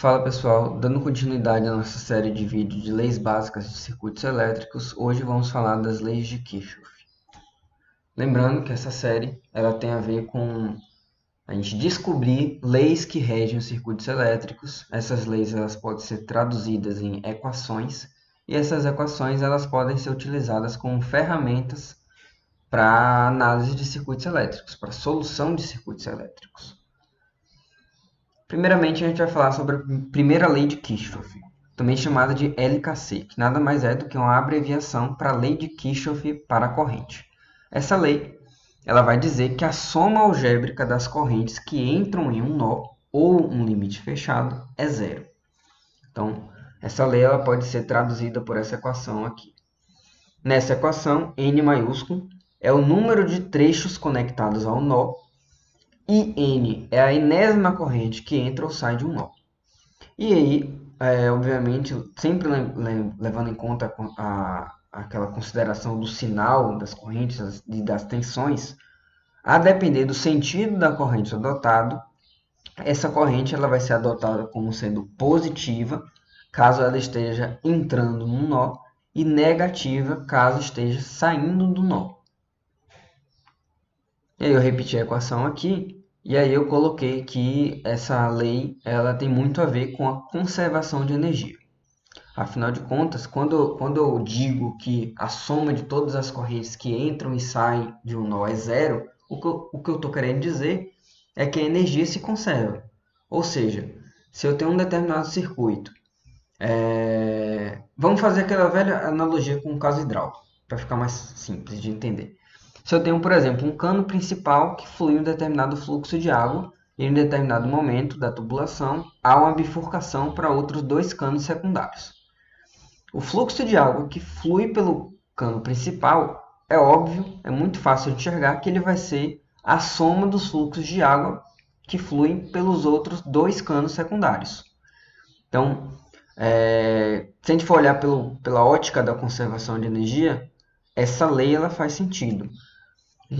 Fala pessoal, dando continuidade à nossa série de vídeos de leis básicas de circuitos elétricos, hoje vamos falar das leis de Kirchhoff. Lembrando que essa série ela tem a ver com a gente descobrir leis que regem os circuitos elétricos. Essas leis elas podem ser traduzidas em equações e essas equações elas podem ser utilizadas como ferramentas para análise de circuitos elétricos, para solução de circuitos elétricos. Primeiramente, a gente vai falar sobre a primeira lei de Kirchhoff, também chamada de LKC, que nada mais é do que uma abreviação para a lei de Kirchhoff para a corrente. Essa lei ela vai dizer que a soma algébrica das correntes que entram em um nó ou um limite fechado é zero. Então, essa lei ela pode ser traduzida por essa equação aqui. Nessa equação, N maiúsculo é o número de trechos conectados ao nó e N é a enésima corrente que entra ou sai de um nó. E aí, obviamente, sempre levando em conta aquela consideração do sinal das correntes e das tensões, a depender do sentido da corrente adotado, essa corrente ela vai ser adotada como sendo positiva, caso ela esteja entrando no nó, e negativa, caso esteja saindo do nó. E aí eu repeti a equação aqui, e aí eu coloquei que essa lei ela tem muito a ver com a conservação de energia. Afinal de contas, quando eu digo que a soma de todas as correntes que entram e saem de um nó é zero, o que eu estou querendo dizer é que a energia se conserva. Ou seja, se eu tenho um determinado circuito, vamos fazer aquela velha analogia com o caso hidráulico, para ficar mais simples de entender. Se eu tenho, por exemplo, um cano principal que flui um determinado fluxo de água, e em um determinado momento da tubulação há uma bifurcação para outros dois canos secundários. O fluxo de água que flui pelo cano principal é óbvio, é muito fácil de enxergar que ele vai ser a soma dos fluxos de água que fluem pelos outros dois canos secundários. Então, se a gente for olhar pela ótica da conservação de energia, essa lei ela faz sentido.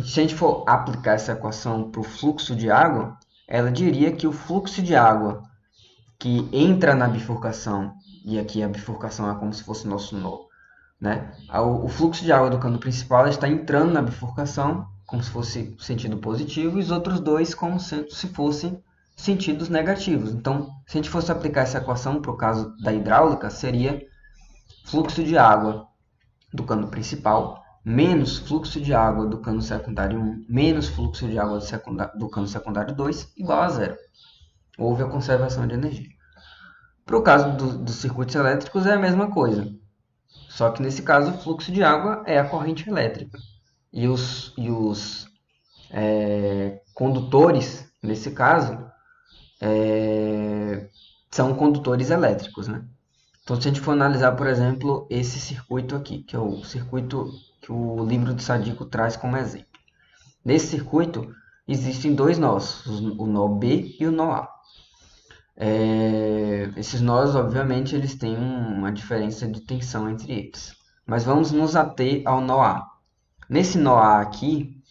Se a gente for aplicar essa equação para o fluxo de água, ela diria que o fluxo de água que entra na bifurcação, e aqui a bifurcação é como se fosse nosso nó, né? O fluxo de água do cano principal está entrando na bifurcação, como se fosse sentido positivo, e os outros dois como se fossem sentidos negativos. Então, se a gente fosse aplicar essa equação para o caso da hidráulica, seria fluxo de água do cano principal menos fluxo de água do cano secundário 1 menos fluxo de água do cano secundário 2 igual a zero. Houve a conservação de energia. Para o caso dos circuitos elétricos é a mesma coisa, só que nesse caso o fluxo de água é a corrente elétrica. E os condutores, nesse caso, são condutores elétricos, né? Então, se a gente for analisar, por exemplo, esse circuito aqui, que é o circuito que o livro de Sadiku traz como exemplo. Nesse circuito, existem dois nós, o nó B e o nó A. Esses nós, obviamente, eles têm uma diferença de tensão entre eles. Mas vamos nos ater ao nó A. Nesse nó A aqui,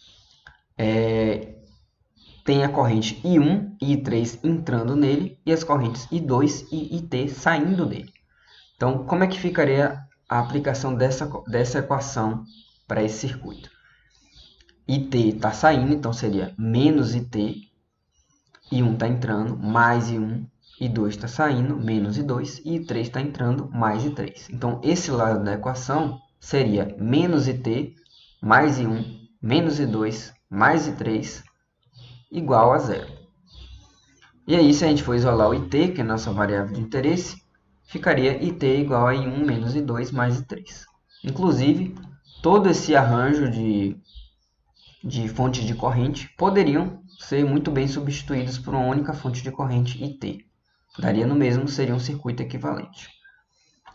tem a corrente I1 e I3 entrando nele e as correntes I2 e IT saindo dele. Então, como é que ficaria a aplicação dessa equação para esse circuito? IT está saindo, então seria menos IT, I1 está entrando, mais I1, I2 está saindo, menos I2, e I3 está entrando, mais I3. Então, esse lado da equação seria menos IT, mais I1, menos I2, mais I3, igual a zero. E aí, se a gente for isolar o IT, que é a nossa variável de interesse, ficaria IT igual a I1 menos I2 mais I3. Inclusive, todo esse arranjo de fontes de corrente poderiam ser muito bem substituídos por uma única fonte de corrente IT. Daria no mesmo, seria um circuito equivalente.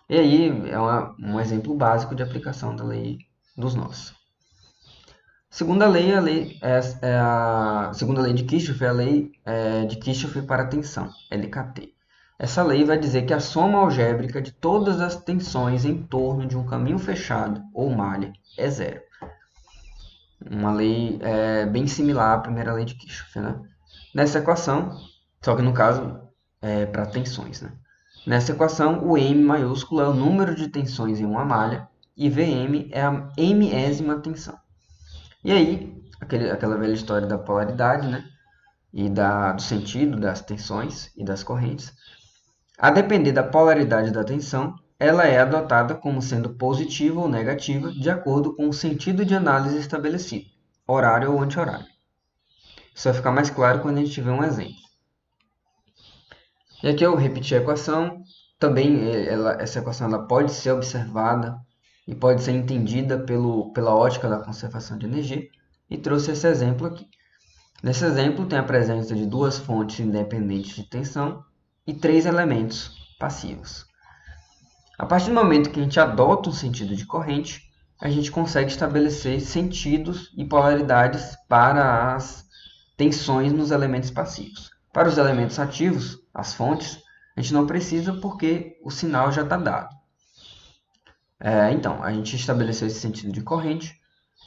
E aí é um exemplo básico de aplicação da lei dos nós. Segunda lei, a segunda lei de Kirchhoff é a lei de Kirchhoff para a tensão, LKT. Essa lei vai dizer que a soma algébrica de todas as tensões em torno de um caminho fechado ou malha é zero. Uma lei bem similar à primeira lei de Kirchhoff, né? Nessa equação, só que no caso para tensões, né? Nessa equação, o M maiúsculo é o número de tensões em uma malha e Vm é a mésima tensão. E aí, aquela velha história da polaridade, né? E do sentido das tensões e das correntes. A depender da polaridade da tensão, ela é adotada como sendo positiva ou negativa de acordo com o sentido de análise estabelecido, horário ou anti-horário. Isso vai ficar mais claro quando a gente tiver um exemplo. E aqui eu repeti a equação. Também essa equação ela pode ser observada e pode ser entendida pela ótica da conservação de energia. E trouxe esse exemplo aqui. Nesse exemplo, tem a presença de duas fontes independentes de tensão e três elementos passivos. A partir do momento que a gente adota um sentido de corrente, a gente consegue estabelecer sentidos e polaridades para as tensões nos elementos passivos. Para os elementos ativos, as fontes, a gente não precisa porque o sinal já está dado. Então, a gente estabeleceu esse sentido de corrente.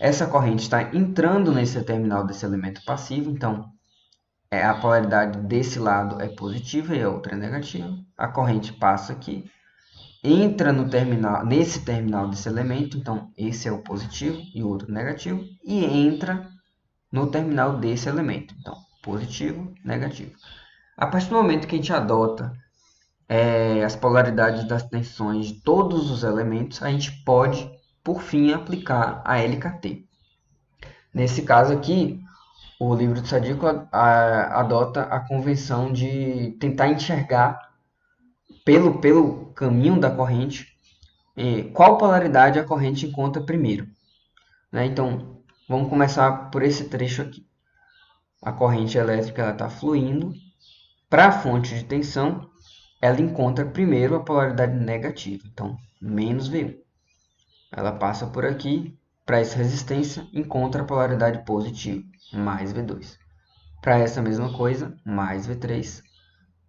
Essa corrente está entrando nesse terminal desse elemento passivo, então a polaridade desse lado é positiva e a outra é negativa. A corrente passa aqui, entra nesse terminal desse elemento, então esse é o positivo e o outro negativo, e entra no terminal desse elemento, então positivo, negativo. A partir do momento que a gente adota as polaridades das tensões de todos os elementos, a gente pode, por fim, aplicar a LKT. Nesse caso aqui, o livro de Sadiku adota a convenção de tentar enxergar pelo caminho da corrente qual polaridade a corrente encontra primeiro. Então, vamos começar por esse trecho aqui. A corrente elétrica está fluindo. Para a fonte de tensão, ela encontra primeiro a polaridade negativa, então menos V1. Ela passa por aqui, para essa resistência, encontra a polaridade positiva, mais V2. Para essa mesma coisa, mais V3.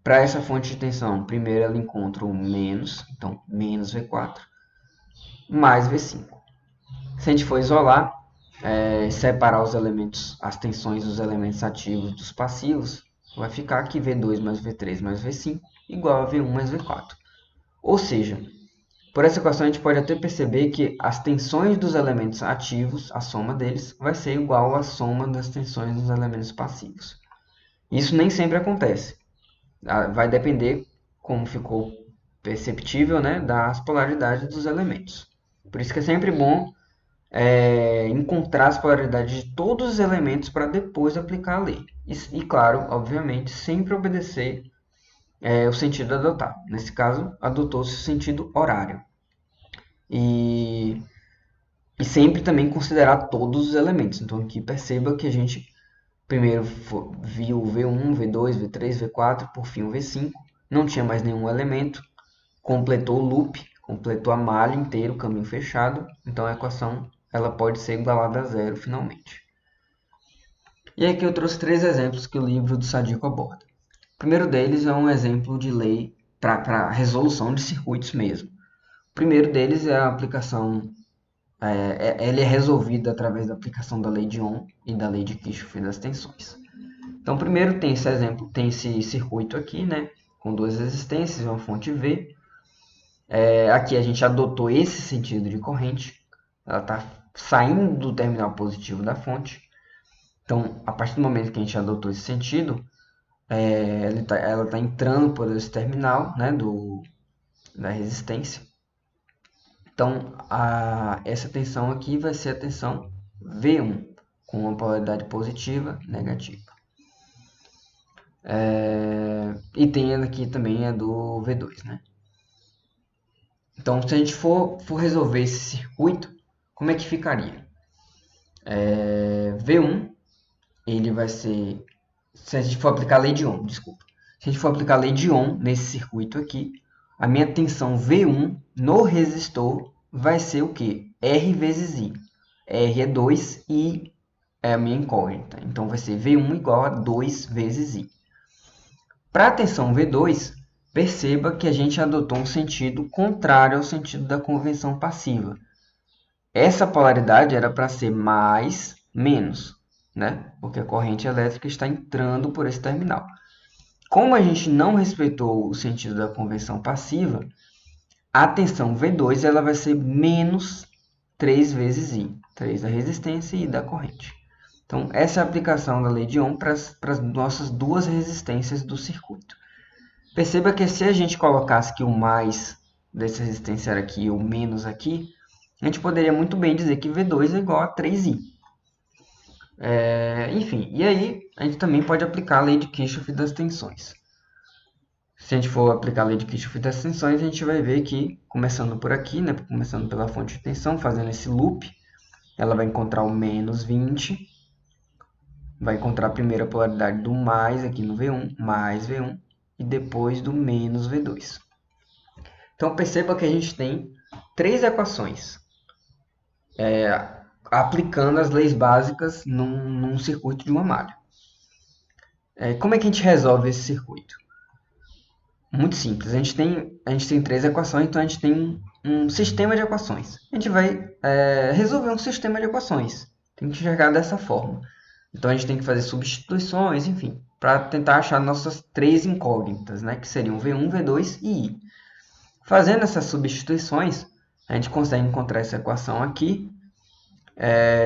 Para essa fonte de tensão, primeiro ela encontra o menos, então menos V4, mais V5. Se a gente for isolar, separar os elementos, as tensões dos elementos ativos dos passivos, vai ficar aqui V2 mais V3 mais V5 igual a V1 mais V4. Ou seja, por essa equação a gente pode até perceber que as tensões dos elementos ativos, a soma deles, vai ser igual à soma das tensões dos elementos passivos. Isso nem sempre acontece. Vai depender, como ficou perceptível, né, das polaridades dos elementos. Por isso que é sempre bom encontrar as polaridades de todos os elementos para depois aplicar a lei. E claro, obviamente, sempre obedecer o sentido adotado. Nesse caso, adotou-se o sentido horário. E sempre também considerar todos os elementos. Então aqui perceba que a gente primeiro viu o V1, V2, V3, V4, por fim o V5. Não tinha mais nenhum elemento. Completou o loop, completou a malha inteira, o caminho fechado. Então a equação ela pode ser igualada a zero finalmente. E aqui eu trouxe três exemplos que o livro do Sadiku aborda. O primeiro deles é um exemplo de lei para resolução de circuitos mesmo. O primeiro deles é a aplicação, ele é resolvido através da aplicação da lei de Ohm e da lei de Kirchhoff das tensões. Então, primeiro tem esse exemplo, tem esse circuito aqui, né, com duas resistências e uma fonte V. Aqui a gente adotou esse sentido de corrente, ela está saindo do terminal positivo da fonte. Então, a partir do momento que a gente adotou esse sentido, ela está entrando por esse terminal, né, da resistência. Então, essa tensão aqui vai ser a tensão V1, com uma polaridade positiva, negativa. E tem aqui também a do V2, né? Então, se a gente for resolver esse circuito, como é que ficaria? V1, ele vai ser... Se a gente for aplicar a lei de Ohm, desculpa. Se a gente for aplicar a lei de Ohm nesse circuito aqui, a minha tensão V1 no resistor vai ser o quê? R vezes I. R é 2 e é a minha incógnita. Então, vai ser V1 igual a 2 vezes I. Para a tensão V2, perceba que a gente adotou um sentido contrário ao sentido da convenção passiva. Essa polaridade era para ser mais, menos, né? Porque a corrente elétrica está entrando por esse terminal. Como a gente não respeitou o sentido da convenção passiva, a tensão V2 ela vai ser menos 3 vezes I. 3 da resistência e I da corrente. Então, essa é a aplicação da lei de Ohm para as nossas duas resistências do circuito. Perceba que se a gente colocasse que o mais dessa resistência era aqui e o menos aqui, a gente poderia muito bem dizer que V2 é igual a 3I. Enfim, e aí a gente também pode aplicar a lei de Kirchhoff das tensões. Se a gente for aplicar a lei de Kirchhoff das tensões, a gente vai ver que, começando por aqui, né, começando pela fonte de tensão, fazendo esse loop, ela vai encontrar o menos 20, vai encontrar a primeira polaridade do mais aqui no V1, mais V1, e depois do menos V2. Então, perceba que a gente tem três equações aplicando as leis básicas num circuito de uma malha. Como é que a gente resolve esse circuito? Muito simples. A gente tem três equações, então a gente tem um sistema de equações. A gente vai resolver um sistema de equações. Tem que enxergar dessa forma. Então a gente tem que fazer substituições, enfim, para tentar achar nossas três incógnitas, né, que seriam V1, V2 e I. Fazendo essas substituições, a gente consegue encontrar essa equação aqui,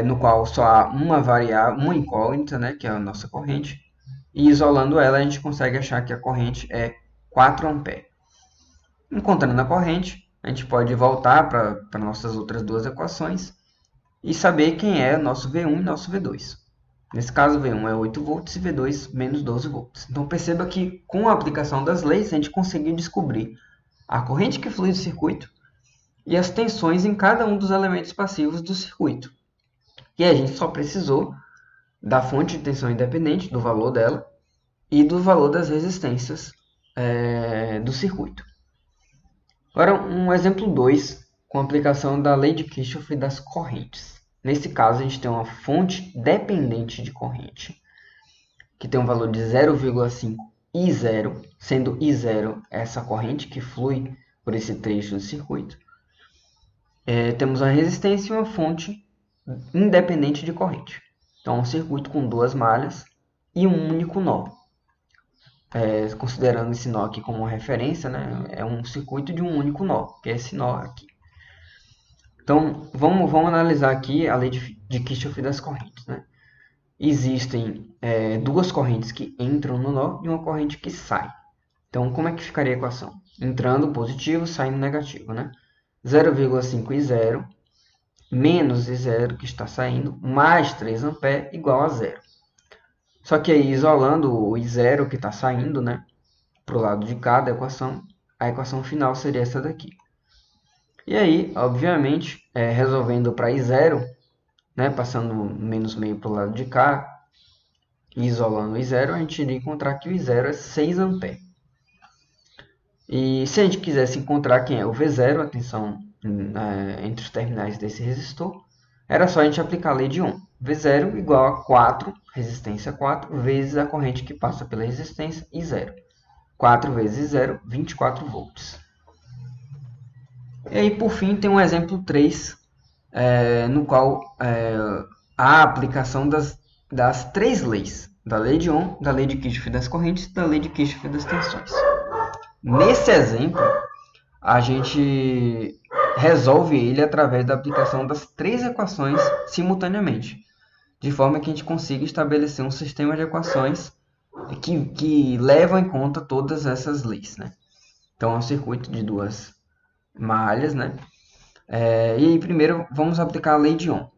no qual só há uma variável, uma incógnita, né, que é a nossa corrente, e isolando ela a gente consegue achar que a corrente é 4 A. Encontrando a corrente, a gente pode voltar para nossas outras duas equações e saber quem é nosso V1 e nosso V2. Nesse caso, V1 é 8 volts e V2 menos 12 volts. Então perceba que com a aplicação das leis a gente conseguiu descobrir a corrente que flui do circuito e as tensões em cada um dos elementos passivos do circuito. E a gente só precisou da fonte de tensão independente, do valor dela, e do valor das resistências do circuito. Agora, um exemplo 2, com a aplicação da lei de Kirchhoff das correntes. Nesse caso, a gente tem uma fonte dependente de corrente, que tem um valor de 0,5 I0, sendo I0 essa corrente que flui por esse trecho do circuito. Temos uma resistência e uma fonte independente de corrente. Então, um circuito com duas malhas e um único nó. Considerando esse nó aqui como uma referência, né, é um circuito de um único nó, que é esse nó aqui. Então, vamos analisar aqui a lei de Kirchhoff das correntes. Né? Existem duas correntes que entram no nó e uma corrente que sai. Então, como é que ficaria a equação? Entrando positivo, saindo negativo. Né? 0,5 I0 menos I0 que está saindo, mais 3 A igual a zero. Só que aí, isolando o I0 que está saindo, né, para o lado de cá da equação, a equação final seria essa daqui. E aí, obviamente, resolvendo para I0, né, passando menos meio para o lado de cá, e isolando o I0, a gente iria encontrar que o I0 é 6 A. E se a gente quisesse encontrar quem é o V0, a tensão entre os terminais desse resistor, era só a gente aplicar a lei de Ohm. V0 igual a 4, resistência 4, vezes a corrente que passa pela resistência, I0. 4 vezes 0, 24 volts. E aí, por fim, tem um exemplo 3, no qual há a aplicação das três leis, da lei de Ohm, da lei de Kirchhoff das correntes e da lei de Kirchhoff das tensões. Nesse exemplo, a gente resolve ele através da aplicação das três equações simultaneamente, de forma que a gente consiga estabelecer um sistema de equações que levam em conta todas essas leis. Né? Então, é um circuito de duas malhas. Né? E aí, primeiro, vamos aplicar a lei de Ohm.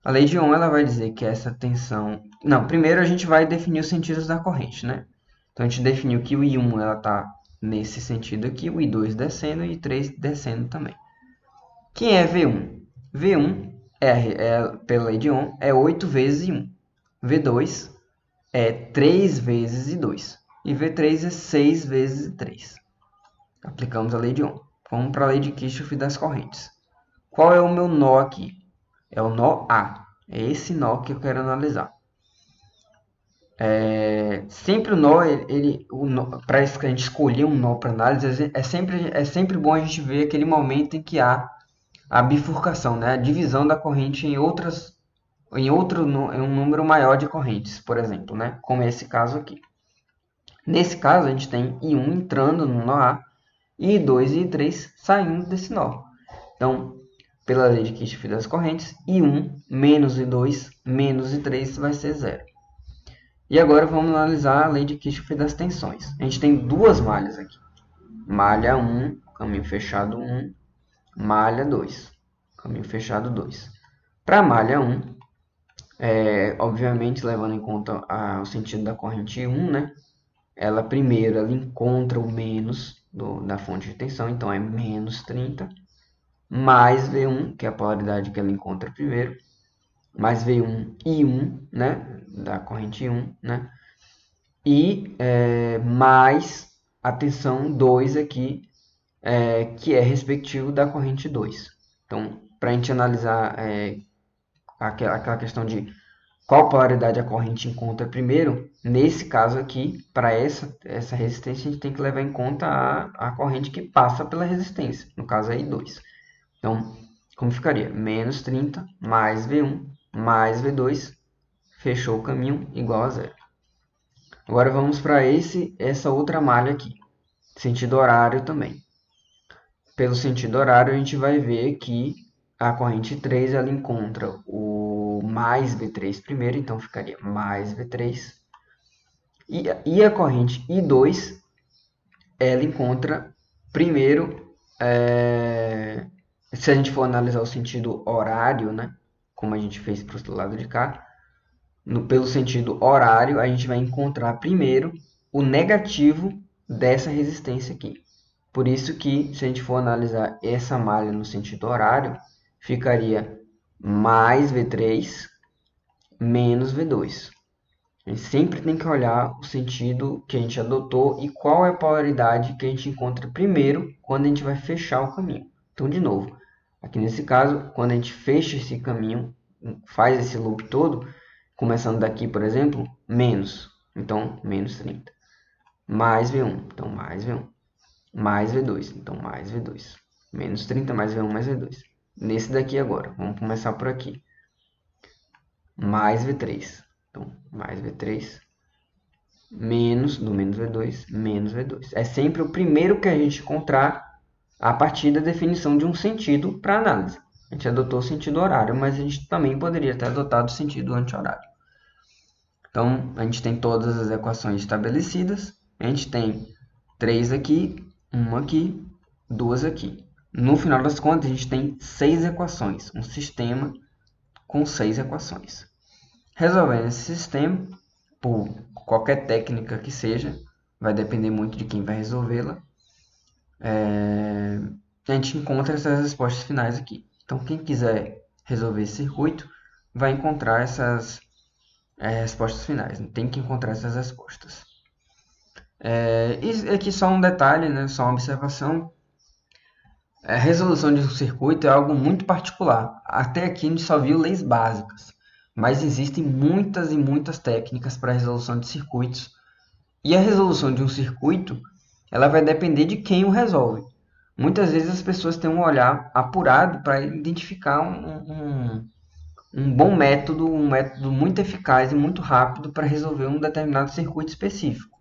A lei de Ohm ela vai dizer que essa tensão... Não, primeiro a gente vai definir os sentidos da corrente. Né? Então, a gente definiu que o I1 está nesse sentido aqui, o I2 descendo e o I3 descendo também. Quem é V1? V1, pela lei de Ohm, é 8 vezes I1. V2 é 3 vezes I2. E V3 é 6 vezes I3. Aplicamos a lei de Ohm. Vamos para a lei de Kirchhoff das correntes. Qual é o meu nó aqui? É o nó A. É esse nó que eu quero analisar. Sempre o nó, para a gente escolher um nó para análise, é sempre bom a gente ver aquele momento em que há a bifurcação, né? A divisão da corrente em um número maior de correntes, por exemplo, né? Como esse caso aqui. Nesse caso, a gente tem I1 entrando no nó A e I2 e I3 saindo desse nó. Então, pela lei de Kirchhoff das correntes, I1 menos I2 menos I3 vai ser zero. E agora vamos analisar a lei de Kirchhoff das tensões. A gente tem duas malhas aqui. Malha 1, caminho fechado 1, malha 2, caminho fechado 2. Para a malha 1, obviamente levando em conta o sentido da corrente 1, né? Ela primeiro ela encontra o menos da fonte de tensão, então é menos 30, mais V1, que é a polaridade que ela encontra primeiro, mais V1 I1, né? Da corrente 1, né? E mais a tensão 2 aqui, que é respectivo da corrente 2. Então, para a gente analisar aquela questão de qual polaridade a corrente encontra primeiro, nesse caso aqui, para essa resistência, a gente tem que levar em conta a corrente que passa pela resistência, no caso aí 2. Então, como ficaria? Menos 30 mais V1 mais V2, fechou o caminho, igual a zero. Agora vamos para essa outra malha aqui, sentido horário também. Pelo sentido horário, a gente vai ver que a corrente 3 ela encontra o mais V3 primeiro, então ficaria mais V3. E a corrente I2, ela encontra primeiro, se a gente for analisar o sentido horário, né, como a gente fez para o lado de cá, pelo sentido horário, a gente vai encontrar primeiro o negativo dessa resistência aqui. Por isso que, se a gente for analisar essa malha no sentido horário, ficaria mais V3 menos V2. A gente sempre tem que olhar o sentido que a gente adotou e qual é a polaridade que a gente encontra primeiro quando a gente vai fechar o caminho. Então, de novo, aqui nesse caso, quando a gente fecha esse caminho, faz esse loop todo, começando daqui, por exemplo, menos. Então, menos 30. Mais V1. Então, mais V1. Mais V2. Então, mais V2. Menos 30 mais V1 mais V2. Nesse daqui agora. Vamos começar por aqui. Mais V3. Então, mais V3. Menos, do menos V2, menos V2. É sempre o primeiro que a gente encontrar a partir da definição de um sentido para análise. A gente adotou o sentido horário, mas a gente também poderia ter adotado o sentido anti-horário. Então, a gente tem todas as equações estabelecidas. A gente tem 3 aqui, 1 aqui, 2 aqui. No final das contas, a gente tem 6 equações. Um sistema com 6 equações. Resolvendo esse sistema, por qualquer técnica que seja, vai depender muito de quem vai resolvê-la, a gente encontra essas respostas finais aqui. Então, quem quiser resolver esse circuito, vai encontrar essas respostas finais. Tem que encontrar essas respostas. E aqui só um detalhe, né? Só uma observação. A resolução de um circuito é algo muito particular. Até aqui a gente só viu leis básicas, mas existem muitas e muitas técnicas para a resolução de circuitos. E a resolução de um circuito, ela vai depender de quem o resolve. Muitas vezes as pessoas têm um olhar apurado para identificar um bom método, um método muito eficaz e muito rápido para resolver um determinado circuito específico.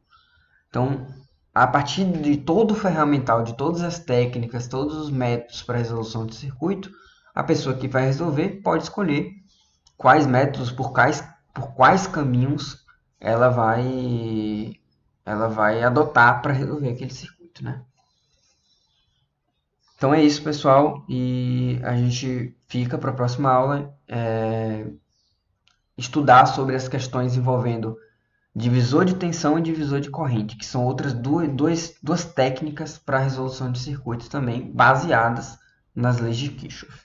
Então, a partir de todo o ferramental, de todas as técnicas, todos os métodos para resolução de circuito, a pessoa que vai resolver pode escolher quais métodos, por quais caminhos ela vai adotar para resolver aquele circuito, né? Então é isso, pessoal, e a gente fica para a próxima aula estudar sobre as questões envolvendo divisor de tensão e divisor de corrente, que são outras duas técnicas para a resolução de circuitos também, baseadas nas leis de Kirchhoff.